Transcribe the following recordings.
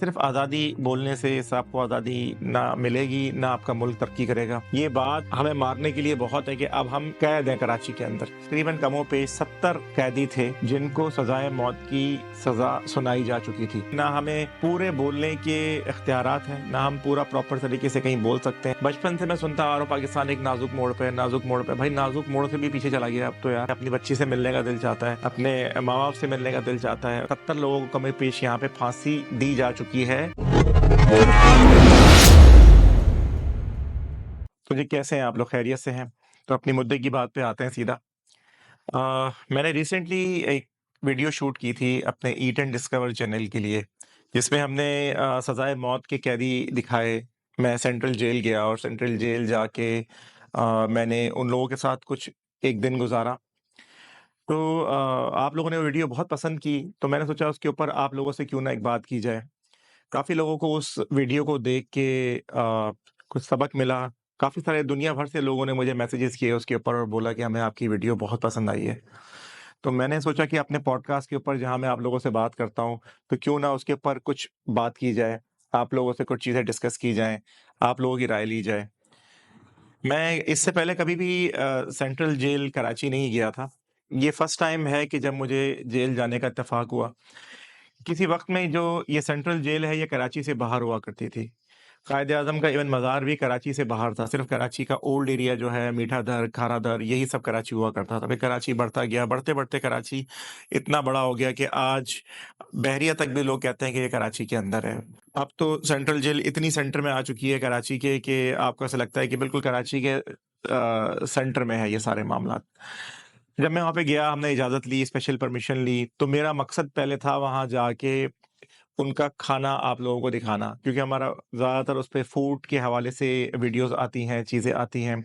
सिर्फ आज़ादी बोलने से आपको आज़ादी ना मिलेगी, ना आपका मुल्क तरक्की करेगा। ये बात हमें मारने के लिए बहुत है कि अब हम कैद हैं कराची के अंदर। तकरीबन कमोपेश 70 कैदी थे जिनको सज़ाए मौत की सज़ा सुनाई जा चुकी थी। ना हमें पूरे बोलने के इख्तियारात हैं, ना हम पूरा प्रॉपर तरीके से कहीं बोल सकते हैं। बचपन से मैं सुनता आ रहा हूँ पाकिस्तान एक नाजुक मोड़ पे है, नाजुक मोड़ पे। भाई नाजुक मोड़ से भी पीछे चला गया अब तो यार। अपनी बच्ची से मिलने का दिल चाहता है, अपने माँ बाप से मिलने का दिल चाहता है। 70 लोगों को कमोपेश यहाँ पे फांसी दी जा चुकी है। तो जी कैसे हैं आप लोग? खैरियत से हैं? तो अपनी मुद्दे की बात पे आते हैं सीधा। मैंने रिसेंटली एक वीडियो शूट की थी अपने ईट एंड डिस्कवर चैनल के लिए, जिसमें हमने सज़ाए मौत के कैदी दिखाए। मैं सेंट्रल जेल गया और सेंट्रल जेल जाके मैंने उन लोगों के साथ कुछ एक दिन गुज़ारा। तो आप लोगों ने वो वीडियो बहुत पसंद की, तो मैंने सोचा उसके ऊपर आप लोगों से क्यों ना एक बात की जाए। काफ़ी लोगों को उस वीडियो को देख के कुछ सबक मिला। काफ़ी सारे दुनिया भर से लोगों ने मुझे मैसेजेस किए उसके ऊपर और बोला कि हमें आपकी वीडियो बहुत पसंद आई है। तो मैंने सोचा कि अपने पॉडकास्ट के ऊपर जहाँ मैं आप लोगों से बात करता हूँ, तो क्यों ना उसके ऊपर कुछ बात की जाए, आप लोगों से कुछ चीज़ें डिस्कस की जाएँ, आप लोगों की राय ली जाए। मैं इससे पहले कभी भी सेंट्रल जेल कराची नहीं गया था। ये फर्स्ट टाइम है कि जब मुझे जेल जाने का इत्तेफ़ाक हुआ। किसी वक़्त में जो ये सेंट्रल जेल है, ये कराची से बाहर हुआ करती थी। कायदे-आज़म का इवन मज़ार भी कराची से बाहर था, सिर्फ़ कराची का ओल्ड एरिया जो है, मीठा दर, खारा दर, यही सब कराची हुआ करता था। फिर कराची बढ़ता गया, बढ़ते-बढ़ते कराची इतना बड़ा हो गया कि आज बहरिया तक भी लोग कहते हैं कि ये कराची के अंदर है। अब तो सेंट्रल जेल इतनी सेंटर में आ चुकी है कराची के कि आपको ऐसा लगता है कि बिल्कुल कराची के सेंटर में है ये सारे मामलात। जब मैं वहाँ पे गया, हमने इजाज़त ली, स्पेशल परमिशन ली, तो मेरा मकसद पहले था वहाँ जाके उनका खाना आप लोगों को दिखाना, क्योंकि हमारा ज़्यादातर उस पे फूड के हवाले से वीडियोज़ आती हैं, चीज़ें आती हैं।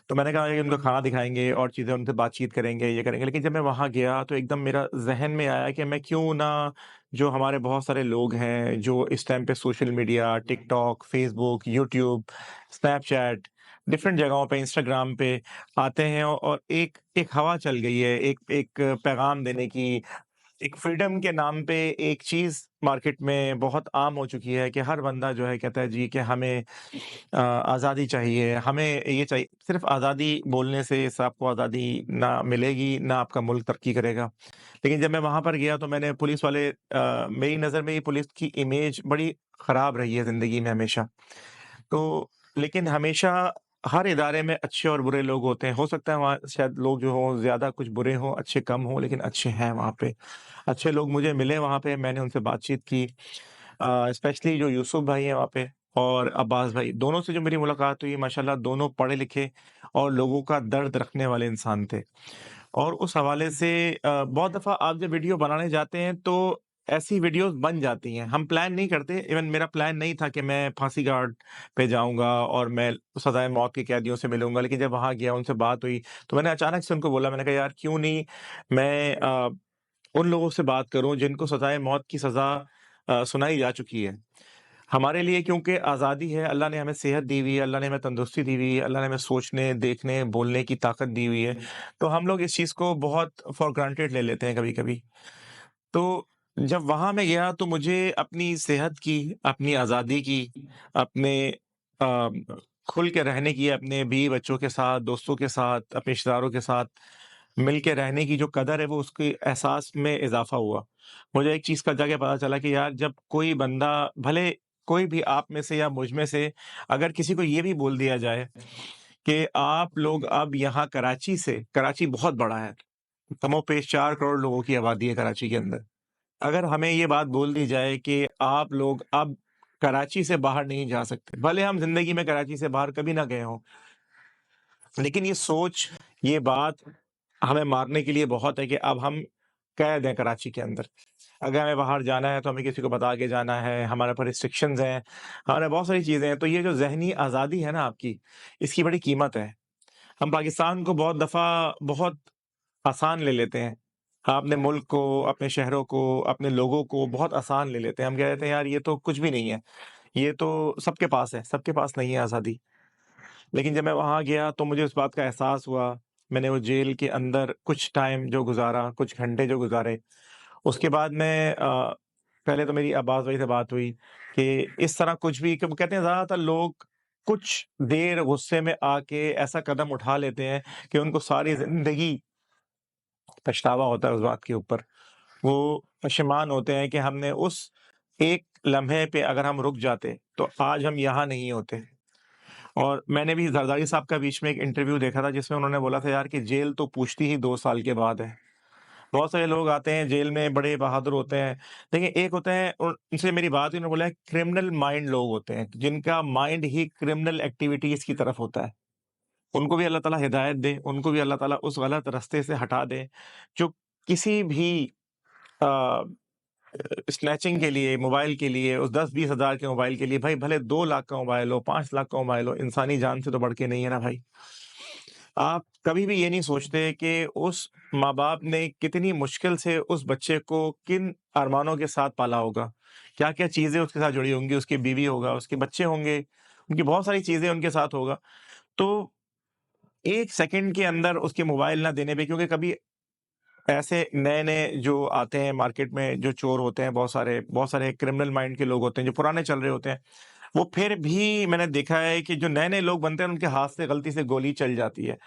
तो मैंने कहा कि उनको खाना दिखाएँगे और चीज़ें उनसे बातचीत करेंगे, ये करेंगे। लेकिन जब मैं वहाँ गया तो एकदम मेरा ज़हन में आया कि मैं क्यों ना जो हमारे बहुत सारे लोग हैं, जो इस टाइम पे social media, TikTok, Facebook, YouTube, Snapchat, different जगहों पे, इंस्टाग्राम पे आते हैं और एक एक हवा चल गई है, एक एक पैगाम देने की, एक फ्रीडम के नाम पे एक चीज़ मार्केट में बहुत आम हो चुकी है कि हर बंदा जो है कहता है जी कि हमें आज़ादी चाहिए, हमें ये चाहिए। सिर्फ़ आज़ादी बोलने से आपको आज़ादी ना मिलेगी, ना आपका मुल्क तरक्की करेगा। लेकिन जब मैं वहाँ पर गया तो मैंने पुलिस वाले मेरी नज़र में ये पुलिस की इमेज बड़ी ख़राब रही है ज़िंदगी में हमेशा। तो लेकिन हमेशा हर इदारे में अच्छे और बुरे लोग होते हैं। हो सकता है वहाँ शायद लोग जो हों ज़्यादा कुछ बुरे हों, अच्छे कम हों, लेकिन अच्छे हैं वहाँ पे। अच्छे लोग मुझे मिले वहाँ पे, मैंने उनसे बातचीत की। स्पेशली जो यूसुफ भाई हैं वहाँ पे और अब्बास भाई, दोनों से जो मेरी मुलाकात हुई माशाल्लाह दोनों पढ़े-लिखे और लोगों का दर्द रखने वाले इंसान थे। और उस हवाले से बहुत दफ़ा आप जब वीडियो बनाने जाते हैं तो ऐसी वीडियोज़ बन जाती हैं। हम प्लान नहीं करते, इवन मेरा प्लान नहीं था कि मैं फांसी गार्ड पे जाऊँगा और मैं सज़ाए मौत के कैदियों से मिलूँगा। लेकिन जब वहाँ गया, उनसे बात हुई, तो मैंने अचानक से उनको बोला, मैंने कहा यार क्यों नहीं मैं उन लोगों से बात करूँ जिनको सज़ाए मौत की सज़ा सुनाई जा चुकी है। हमारे लिए क्योंकि आज़ादी है, अल्लाह ने हमें सेहत दी हुई है, अल्लाह ने हमें तंदुरुस्ती दी हुई है, अल्लाह ने हमें सोचने, देखने, बोलने की ताकत दी हुई है। तो हम लोग इस चीज़ को बहुत फॉर ग्रांटेड ले लेते हैं कभी-कभी। तो जब वहाँ मैं गया तो मुझे अपनी सेहत की, अपनी आज़ादी की, अपने अ, खुल के रहने की, अपने बीवी-बच्चों के साथ, दोस्तों के साथ, अपने रिश्तेदारों के साथ मिल के रहने की जो कदर है वो उसके एहसास में इज़ाफ़ा हुआ। मुझे एक चीज़ का जाके पता चला कि यार जब कोई बंदा भले कोई भी आप में से या मुझ में से अगर किसी को ये भी बोल दिया जाए कि आप लोग अब यहाँ कराची बहुत बड़ा है, कमोपेश 4 करोड़ लोगों की आबादी है कराची के अंदर। अगर हमें ये बात बोल दी जाए कि आप लोग अब कराची से बाहर नहीं जा सकते, भले हम ज़िंदगी में कराची से बाहर कभी ना गए हों, लेकिन ये सोच, ये बात हमें मारने के लिए बहुत है कि अब हम कैद हैं कराची के अंदर। अगर हमें बाहर जाना है तो हमें किसी को बता के जाना है, हमारे ऊपर रिस्ट्रिक्शंस हैं, हमारे बहुत सारी चीज़ें हैं। तो ये जो ज़हनी आज़ादी है ना आपकी, इसकी बड़ी कीमत है। हम पाकिस्तान को बहुत दफ़ा बहुत आसान ले लेते हैं। हाँ, अपने मुल्क को, अपने शहरों को, अपने लोगों को बहुत आसान ले लेते हैं। हम कह देते हैं यार ये तो कुछ भी नहीं है, ये तो सबके पास है, सबके पास नहीं है आज़ादी। लेकिन जब मैं वहाँ गया तो मुझे उस बात का एहसास हुआ। मैंने वो जेल के अंदर कुछ टाइम जो गुज़ारा, कुछ घंटे जो गुज़ारे, उसके बाद मैं पहले तो मेरी अब्बास भाई से बात हुई कि इस तरह कुछ भी कि वो कहते हैं ज़्यादातर लोग कुछ देर गुस्से में आके ऐसा कदम उठा लेते हैं कि उनको सारी ज़िंदगी पछतावा होता है उस बात के ऊपर। वो पशेमान होते हैं कि हमने उस एक लम्हे पे अगर हम रुक जाते, तो आज हम यहाँ नहीं होते। और मैंने भी ज़रदारी साहब का बीच में एक इंटरव्यू देखा था जिसमें उन्होंने बोला था यार कि जेल तो पूछती ही 2 साल के बाद है। बहुत सारे लोग आते हैं जेल में बड़े बहादुर होते हैं। देखिए एक होता है उनसे मेरी बात हुई, उन्होंने बोला है क्रिमिनल माइंड लोग होते हैं, जिनका माइंड ही क्रिमिनल एक्टिविटीज़ की तरफ होता है। उनको भी अल्लाह ताला हिदायत दे, उनको भी अल्लाह ताला उस गलत रास्ते से हटा दे, जो किसी भी अ स्नैचिंग के लिए, मोबाइल के लिए, उस 10-20 हज़ार के मोबाइल के लिए, भाई भले 2 लाख का मोबाइल हो, 5 लाख का मोबाइल हो, इंसानी जान से तो बढ़ के नहीं है ना भाई। आप कभी भी ये नहीं सोचते कि उस माँ-बाप ने कितनी मुश्किल से उस बच्चे को किन अरमानों के साथ पाला होगा। क्या-क्या चीज़ें उसके साथ जुड़ी होंगी, उसकी बीवी होगा, उसके बच्चे होंगे, उनकी बहुत सारी चीज़ें उनके साथ होगा। तो 1 सेकंड के अंदर उसके मोबाइल ना देने पे, क्योंकि कभी ऐसे नए-नए जो आते हैं मार्केट में, जो चोर होते हैं बहुत सारे क्रिमिनल माइंड के लोग होते हैं, जो पुराने चल रहे होते हैं, वो फिर भी मैंने देखा है कि जो नए-नए लोग बनते हैं, उनके हाथ से गलती से गोली चल जाती है।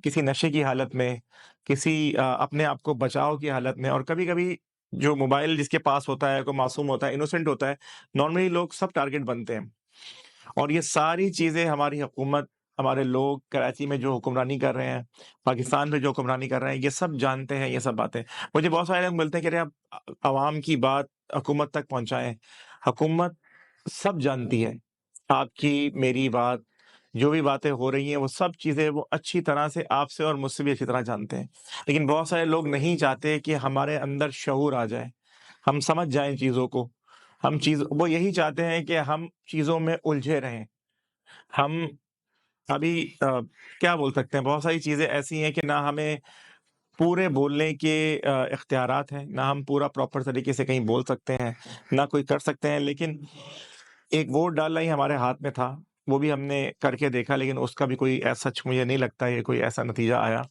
किसी नशे की हालत में, किसी अपने आप को बचाव की हालत में, और कभी-कभी जो मोबाइल जिसके पास होता है, कोई मासूम होता है, इनोसेंट होता है, नॉर्मली लोग सब टारगेट बनते हैं। और ये सारी चीज़ें हमारी हुकूमत, हमारे लोग कराची में जो हुक्मरानी कर रहे हैं, पाकिस्तान में जो हुक्मरानी कर रहे हैं, ये सब जानते हैं ये सब बातें। मुझे बहुत सारे लोग मिलते हैं, कह रहे हैं आप अवाम की बात हुकूमत तक पहुँचाएँ। हुकूमत सब जानती है, आपकी, मेरी बात, जो भी बातें हो रही हैं, वो सब चीज़ें वो अच्छी तरह से आपसे और मुझसे भी अच्छी तरह जानते हैं। लेकिन बहुत सारे लोग नहीं चाहते कि हमारे अंदर शऊर आ जाए, हम समझ जाएँ चीज़ों को। वो यही चाहते हैं कि हम चीज़ों में उलझे रहें। हम अभी क्या बोल सकते हैं, बहुत सारी चीज़ें ऐसी हैं कि ना हमें पूरे बोलने के इख्तियारात हैं, ना हम पूरा प्रॉपर तरीके से कहीं बोल सकते हैं, ना कोई कर सकते हैं। लेकिन एक वोट डालना ही हमारे हाथ में था, वो भी हमने करके देखा, लेकिन उसका भी कोई सच मुझे नहीं लगता है कोई ऐसा नतीजा आया।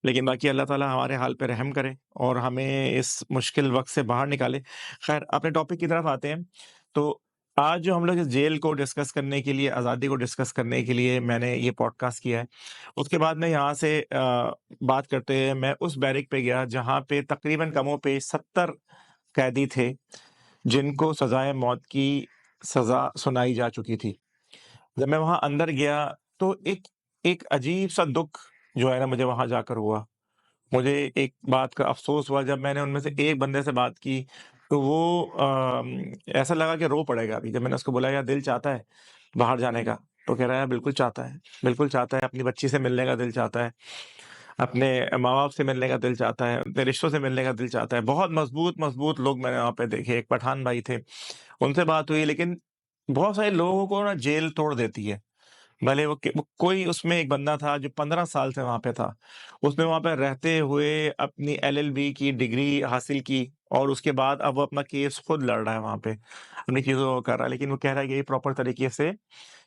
लेकिन बाकी अल्लाह ताला हमारे हाल पे रहम करे और हमें इस मुश्किल वक़्त से बाहर निकाले। ख़ैर अपने टॉपिक की तरफ आते हैं। तो आज जो हम लोग इस जेल को डिस्कस करने के लिए, आज़ादी को डिस्कस करने के लिए मैंने ये पॉडकास्ट किया है। उसके बाद मैं यहाँ से बात करते हुए मैं उस बैरक पे गया जहाँ पे तकरीबन कमोबेश 70 कैदी थे, जिनको सज़ाए मौत की सज़ा सुनाई जा चुकी थी। जब मैं वहाँ अंदर गया तो एक एक अजीब-सा दुःख जो है ना मुझे वहाँ जाकर हुआ। मुझे एक बात का अफ़सोस हुआ जब मैंने उनमें से एक बंदे से बात की, तो वो ऐसा लगा कि रो पड़ेगा अभी। जब मैंने उसको बोला यार दिल चाहता है बाहर जाने का, तो कह रहा है बिल्कुल चाहता है, बिल्कुल चाहता है, अपनी बच्ची से मिलने का दिल चाहता है, अपने माँ-बाप से मिलने का दिल चाहता है, अपने रिश्तों से मिलने का दिल चाहता है। बहुत मज़बूत-मज़बूत लोग मैंने वहाँ पे देखे, एक पठान भाई थे, उनसे बात हुई, लेकिन बहुत सारे लोगों को ना जेल तोड़ देती है। भले वो कोई उसमें एक बंदा था जो 15 साल से वहाँ पे था। उसने वहाँ पे रहते हुए अपनी एलएलबी की डिग्री हासिल की और उसके बाद अब वो अपना केस खुद लड़ रहा है वहाँ पे, अपनी चीज़ों को कर रहा है। लेकिन वो कह रहा है कि प्रॉपर तरीके से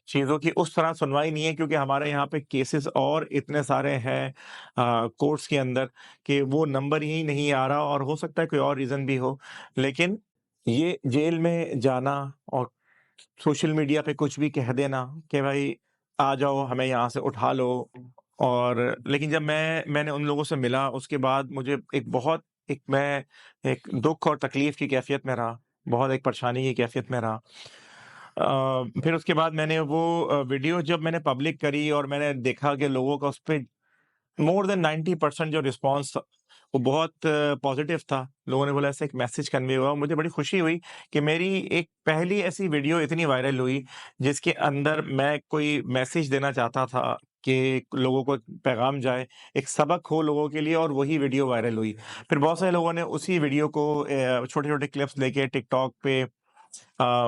चीज़ों की उस तरह सुनवाई नहीं है, क्योंकि हमारे यहाँ पे केसेस और इतने सारे हैं कोर्ट्स के अंदर कि वो नंबर ही नहीं आ रहा, और हो सकता है कोई और रीज़न भी हो। लेकिन ये जेल में जाना और सोशल मीडिया पे कुछ भी कह देना कि भाई आ जाओ हमें यहाँ से उठा लो, और लेकिन जब मैंने उन लोगों से मिला उसके बाद मुझे मैं एक दुःख और तकलीफ़ की कैफ़ियत में रहा, बहुत एक परेशानी की कैफ़ियत में रहा। फिर उसके बाद मैंने वो वीडियो जब मैंने पब्लिक करी और मैंने देखा कि लोगों का उसपे मोर देन 90% जो रिस्पॉन्स था, वो बहुत पॉज़िटिव था। लोगों ने बोला ऐसे एक मैसेज कन्वे हुआ। मुझे बड़ी खुशी हुई कि मेरी एक पहली ऐसी वीडियो इतनी वायरल हुई, जिसके अंदर मैं कोई मैसेज देना चाहता था कि लोगों को पैगाम जाए, एक सबक हो लोगों के लिए, और वही वीडियो वायरल हुई। फिर बहुत सारे लोगों ने उसी वीडियो को छोटे-छोटे क्लिप्स लेके टिकटॉक पे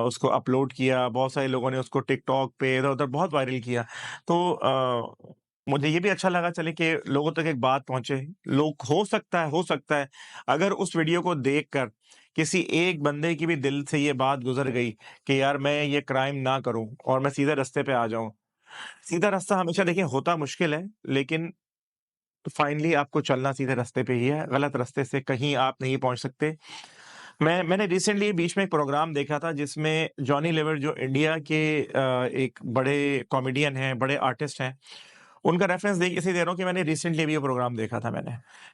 उसको अपलोड किया, बहुत सारे लोगों ने उसको टिकटॉक पे इधर-उधर बहुत वायरल किया। तो मुझे ये भी अच्छा लगा चले कि लोगों तक एक बात पहुँचे। लोग हो सकता है अगर उस वीडियो को देखकर किसी एक बंदे की भी दिल से ये बात गुज़र गई कि यार मैं ये क्राइम ना करूँ और मैं सीधे रास्ते पे आ जाऊँ। सीधा रास्ता हमेशा देखिए होता मुश्किल है, लेकिन फाइनली आपको चलना सीधे रास्ते पे ही है, गलत रास्ते से कहीं आप नहीं पहुँच सकते। मैंने रिसेंटली बीच में एक प्रोग्राम देखा था जिसमें जॉनी लीवर जो इंडिया के एक बड़े कॉमेडियन हैं, बड़े आर्टिस्ट हैं, उनका रेफ़रेंस दे इसलिए दे रहा हूँ कि मैंने रिसेंटली अभी ये प्रोग्राम देखा था मैंने,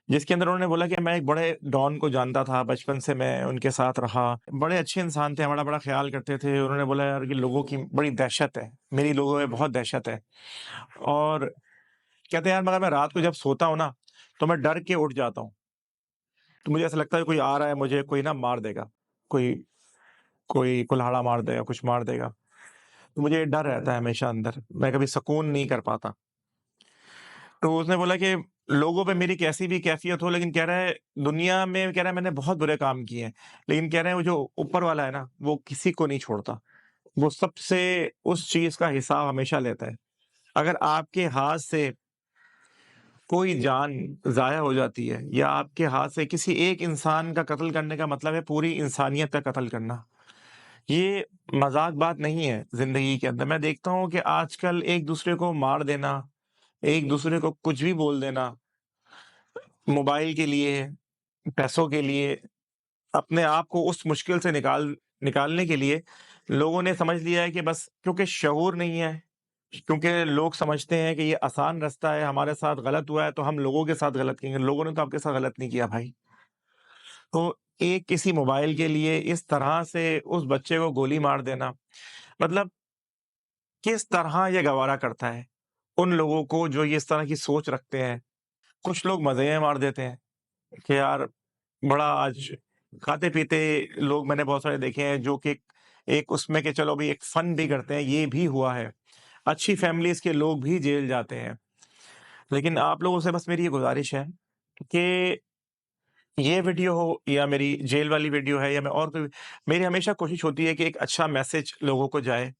जिसके अंदर उन्होंने बोला कि मैं एक बड़े डॉन को जानता था, बचपन से मैं उनके साथ रहा। बड़े अच्छे इंसान थे, हमारा बड़ा ख़्याल करते थे। उन्होंने बोला यार कि लोगों की बड़ी दहशत है, मेरी लोगों में बहुत दहशत है। और कहते हैं यार मगर मैं रात को जब सोता हूँ ना, तो मैं डर के उठ जाता हूँ। तो मुझे ऐसा लगता है कोई आ रहा है मुझे कोई ना मार देगा, कोई कोई कुल्हाड़ा मार देगा, कुछ मार देगा। तो मुझे डर रहता है हमेशा अंदर, मैं कभी सुकून नहीं कर पाता। तो उसने बोला कि लोगों पे मेरी कैसी भी कैफ़ियत हो लेकिन कह रहा है दुनिया में कह रहा है मैंने बहुत बुरे काम किए हैं। लेकिन कह रहे हैं वो जो ऊपर वाला है ना, वो किसी को नहीं छोड़ता। वो सबसे उस चीज़ का हिसाब हमेशा लेता है। अगर आपके हाथ से कोई जान ज़ाया हो जाती है या आपके हाथ से किसी एक इंसान का कत्ल करने का मतलब है पूरी इंसानियत का कत्ल करना। ये मज़ाक बात नहीं है ज़िंदगी के अंदर। मैं देखता हूँ कि आजकल एक-दूसरे को मार देना, एक-दूसरे को कुछ भी बोल देना, मोबाइल के लिए, पैसों के लिए, अपने आप को उस मुश्किल से निकालने के लिए लोगों ने समझ लिया है कि बस क्योंकि शऊर नहीं है, क्योंकि लोग समझते हैं कि ये आसान रास्ता है, हमारे साथ गलत हुआ है तो हम लोगों के साथ गलत किएँगे। लोगों ने तो आपके साथ गलत नहीं किया भाई। तो एक किसी मोबाइल के लिए इस तरह से उस बच्चे को गोली मार देना, मतलब किस तरह ये गवारा करता है, उन लोगों को जो ये इस तरह की सोच रखते हैं। कुछ लोग मज़े में मार देते हैं कि यार बड़ा आज खाते-पीते लोग मैंने बहुत सारे देखे हैं जो कि एक उसमें कि चलो भई एक फन भी करते हैं, ये भी हुआ है। अच्छी फैमिलीज़ के लोग भी जेल जाते हैं। लेकिन आप लोगों से बस मेरी ये गुज़ारिश है कि ये वीडियो हो या मेरी जेल वाली वीडियो है या मैं और कोई मेरी हमेशा कोशिश होती है कि एक अच्छा मैसेज लोगों को जाए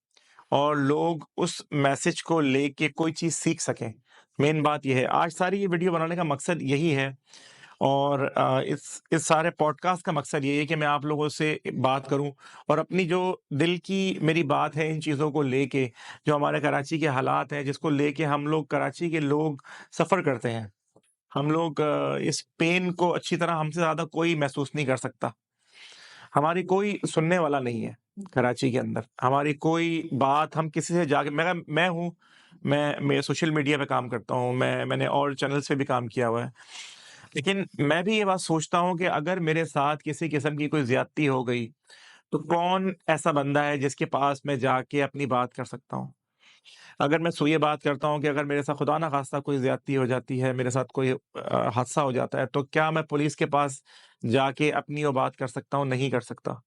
और लोग उस मैसेज को लेके कोई चीज़ सीख सकें। मेन बात ये है। आज सारी ये वीडियो बनाने का मकसद यही है और इस सारे पॉडकास्ट का मकसद यही है कि मैं आप लोगों से बात करूँ और अपनी जो दिल की मेरी बात है इन चीज़ों को लेके, जो हमारे कराची के हालात हैं, जिसको लेके हम लोग कराची के लोग सफ़र करते हैं। हम लोग इस पेन को अच्छी तरह हमसे ज़्यादा कोई महसूस नहीं कर सकता। हमारी कोई सुनने वाला नहीं है कराची के अंदर। हमारी कोई बात हम किसी से जाके मैं हूँ, मैं सोशल मीडिया पे काम करता हूँ, मैंने और चैनल्स पे भी काम किया हुआ है। लेकिन मैं भी ये बात सोचता हूँ कि अगर मेरे साथ किसी किस्म की कोई ज़्यादती हो गई, तो कौन ऐसा बंदा है जिसके पास मैं जाके अपनी बात कर सकता हूँ? अगर मैं ये बात करता हूँ कि अगर मेरे साथ खुदा ना ख़ास्ता कोई ज़्यादती हो जाती है, मेरे साथ कोई हादसा हो जाता है, तो क्या मैं पुलिस के पास जाके अपनी वो बात कर सकता हूँ? नहीं कर सकता।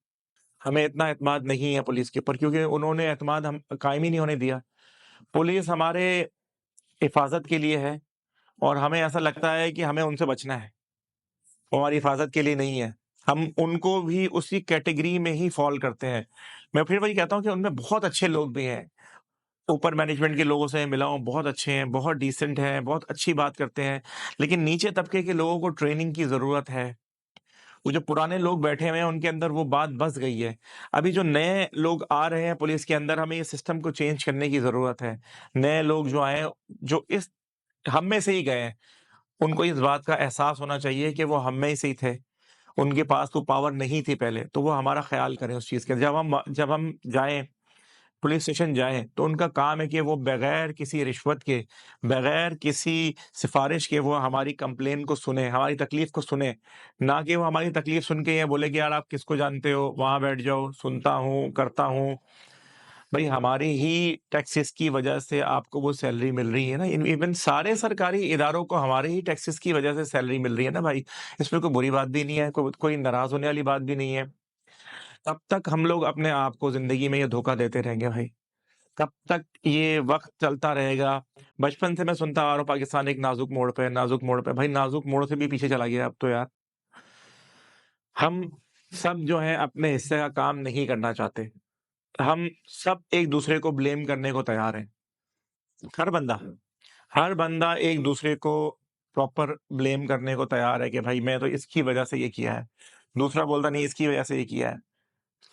हमें इतना एतमाद नहीं है पुलिस के ऊपर क्योंकि उन्होंने एतमाद हम कायम ही नहीं होने दिया। पुलिस हमारे हिफ़ाज़त के लिए है और हमें ऐसा लगता है कि हमें उनसे बचना है, वो हमारी हिफ़ाज़त के लिए नहीं है। हम उनको भी उसी कैटेगरी में ही फ़ॉल करते हैं। मैं फिर वही कहता हूँ कि उनमें बहुत अच्छे लोग भी हैं। ऊपर मैनेजमेंट के लोगों से मिला हूँ, बहुत अच्छे हैं, बहुत डिसेंट हैं, बहुत अच्छी बात करते हैं। लेकिन नीचे तबके के लोगों को ट्रेनिंग की ज़रूरत है। वो जो पुराने लोग बैठे हुए हैं, उनके अंदर वो बात बस गई है। अभी जो नए लोग आ रहे हैं पुलिस के अंदर, हमें ये सिस्टम को चेंज करने की ज़रूरत है। नए लोग जो आए हैं, जो इस हम में से ही गए हैं, उनको इस बात का एहसास होना चाहिए कि वो हम में से ही थे। उनके पास वो पावर नहीं थी पहले, तो वो हमारा ख़्याल करें उस चीज़ का। जब हम जाएँ पुलिस स्टेशन जाएँ, तो उनका काम है कि वो बगैर किसी रिश्वत के, बगैर किसी सिफ़ारिश के वो हमारी कंप्लेन को सुनें, हमारी तकलीफ़ को सुनें। ना कि वो हमारी तकलीफ़ सुन के ये बोले कि यार आप किसको जानते हो, वहाँ बैठ जाओ, सुनता हूँ, करता हूँ। भई हमारी ही टैक्सेस की वजह से आपको वो सैलरी मिल रही है ना, इवन सारे सरकारी इदारों को हमारे ही टैक्सेस की वजह से सैलरी मिल रही है ना भाई। इसमें कोई बुरी बात भी नहीं है, कोई नाराज़ होने वाली बात भी नहीं है। तब तक हम लोग अपने आप को ज़िंदगी में ये धोखा देते रहेंगे भाई। कब तक ये वक़्त चलता रहेगा? बचपन से मैं सुनता आ रहा हूँ पाकिस्तान एक नाज़ुक मोड़ पे है, नाज़ुक मोड़ पे है। भाई नाज़ुक मोड़ से भी पीछे चला गया अब तो यार। हम सब जो हैं अपने हिस्से का काम नहीं करना चाहते। हम सब एक-दूसरे को ब्लेम करने को तैयार हैं। हर बंदा, हर बंदा एक-दूसरे को प्रॉपर ब्लेम करने को तैयार है कि भाई मैं तो इसकी वज़ह से ये किया है। दूसरा बोलता नहीं इसकी वज़ह से ये किया है।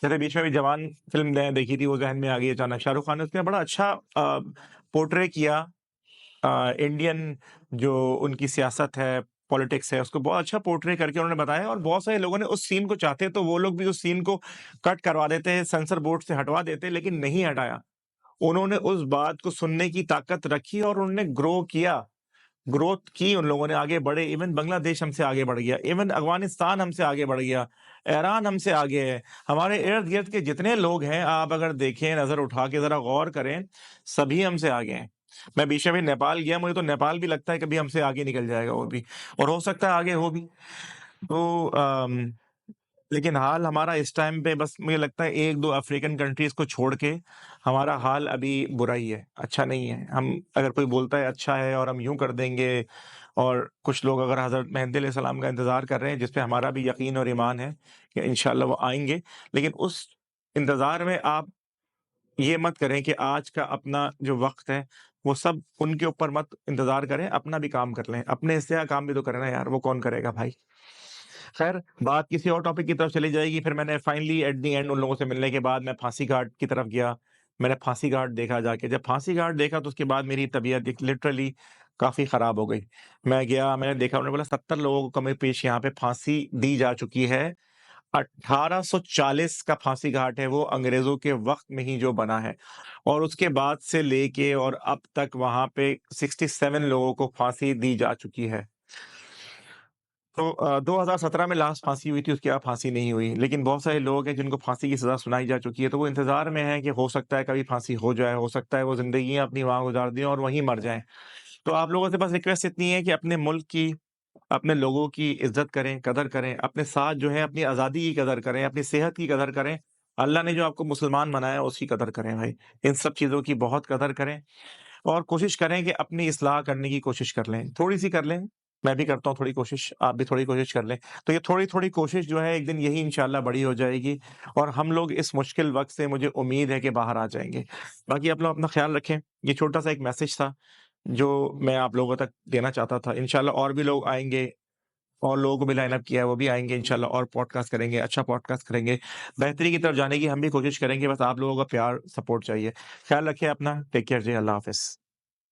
जैसे बीच में भी जवान फ़िल्म मैंने देखी थी वो ज़हन में आ गई अचानक। शाहरुख खान ने उसमें बड़ा अच्छा पोर्ट्रे किया इंडियन जो उनकी सियासत है, पॉलिटिक्स है, उसको बहुत अच्छा पोर्ट्रे करके उन्होंने बताया और बहुत सारे लोगों ने उस सीन को चाहते तो वो लोग भी उस सीन को कट करवा देते, सेंसर बोर्ड से हटवा देते, लेकिन नहीं हटाया। उन्होंने उस बात को सुनने की ताकत रखी और उन्होंने ग्रोथ की उन लोगों ने, आगे बढ़े। इवन बांग्लादेश हमसे आगे बढ़ गया, इवन अफ़गानिस्तान हमसे आगे बढ़ गया, ईरान हमसे आगे है। हमारे इर्द-गिर्द के जितने लोग हैं, आप अगर देखें, नज़र उठा के ज़रा गौर करें, सभी हमसे आगे हैं। मैं बीच में भी नेपाल गया, मुझे तो नेपाल भी लगता है कभी हमसे आगे निकल जाएगा वो भी, और हो सकता है आगे हो भी। तो लेकिन हाल हमारा इस टाइम पे बस मुझे लगता है 1-2 अफ्रीकन कंट्रीज़ को छोड़ के हमारा हाल अभी बुरा ही है, अच्छा नहीं है। हम अगर कोई बोलता है अच्छा है और हम यूँ कर देंगे, और कुछ लोग अगर हज़रत मेहदी अलैहिस्सलाम का इंतज़ार कर रहे हैं, जिस पे हमारा भी यकीन और ईमान है कि इंशाअल्लाह वो आएँगे। लेकिन उस इंतज़ार में आप ये मत करें कि आज का अपना जो वक़्त है, वो सब उनके ऊपर मत इंतज़ार करें, अपना भी काम कर लें। अपने हिस्से का काम भी तो करें ना यार, वो कौन करेगा भाई? खैर, बात किसी और टॉपिक की तरफ चली जाएगी। फिर मैंने फाइनली एट द एंड उन लोगों से मिलने के बाद मैं फांसी घाट की तरफ गया। मैंने फांसी घाट देखा जाके। जब फांसी घाट देखा तो उसके बाद मेरी तबीयत एक लिटरली काफ़ी ख़राब हो गई। मैं गया, मैंने देखा, उन्होंने बोला 70 लोगों को कमी-पेश यहाँ पे फांसी दी जा चुकी है। 1840 का फांसी घाट है वो, अंग्रेज़ों के वक़्त में ही जो बना है, और उसके बाद से लेके और अब तक वहाँ पे 67 लोगों को फांसी दी जा चुकी है। तो 2017 में लास्ट फांसी हुई थी, उसके बाद फांसी नहीं हुई। लेकिन बहुत सारे लोग हैं जिनको फांसी की सज़ा सुनाई जा चुकी है, तो वो इंतज़ार में हैं कि हो सकता है कभी फांसी हो जाए, हो सकता है वो ज़िंदगियाँ अपनी वहाँ गुज़ार दें और वहीं मर जाएँ। तो आप लोगों से बस रिक्वेस्ट इतनी है कि अपने मुल्क की, अपने लोगों की इज़्ज़त करें, कदर करें, अपने साथ जो है अपनी आज़ादी की कदर करें, अपनी सेहत की कदर करें। अल्लाह ने जो आपको मुसलमान बनाया है, उसकी कदर करें भाई। इन सब चीज़ों की बहुत कदर करें और कोशिश करें कि अपनी इस्लाह करने की कोशिश कर लें। थोड़ी-सी कर लें, मैं भी करता हूँ थोड़ी कोशिश, आप भी थोड़ी कोशिश कर लें। तो ये थोड़ी-थोड़ी कोशिश जो है एक दिन यही इंशाअल्लाह बड़ी हो जाएगी और हम लोग इस मुश्किल वक़्त से, मुझे उम्मीद है कि बाहर आ जाएँगे। बाकी आप लोग अपना ख़्याल रखें। ये छोटा-सा एक मैसेज था, जो मैं आप लोगों तक देना चाहता था। इंशाअल्लाह और भी लोग आएँगे, और लोगों को भी लाइन अप किया है, वो भी आएँगे इंशाअल्लाह, और पॉडकास्ट करेंगे, अच्छा पॉडकास्ट करेंगे। बेहतरी की तरफ जाने की हम भी कोशिश करेंगे, बस आप लोगों का प्यार, सपोर्ट चाहिए। ख़्याल रखिए अपना, टेक केयर जी, अल्लाह हाफ़िज़।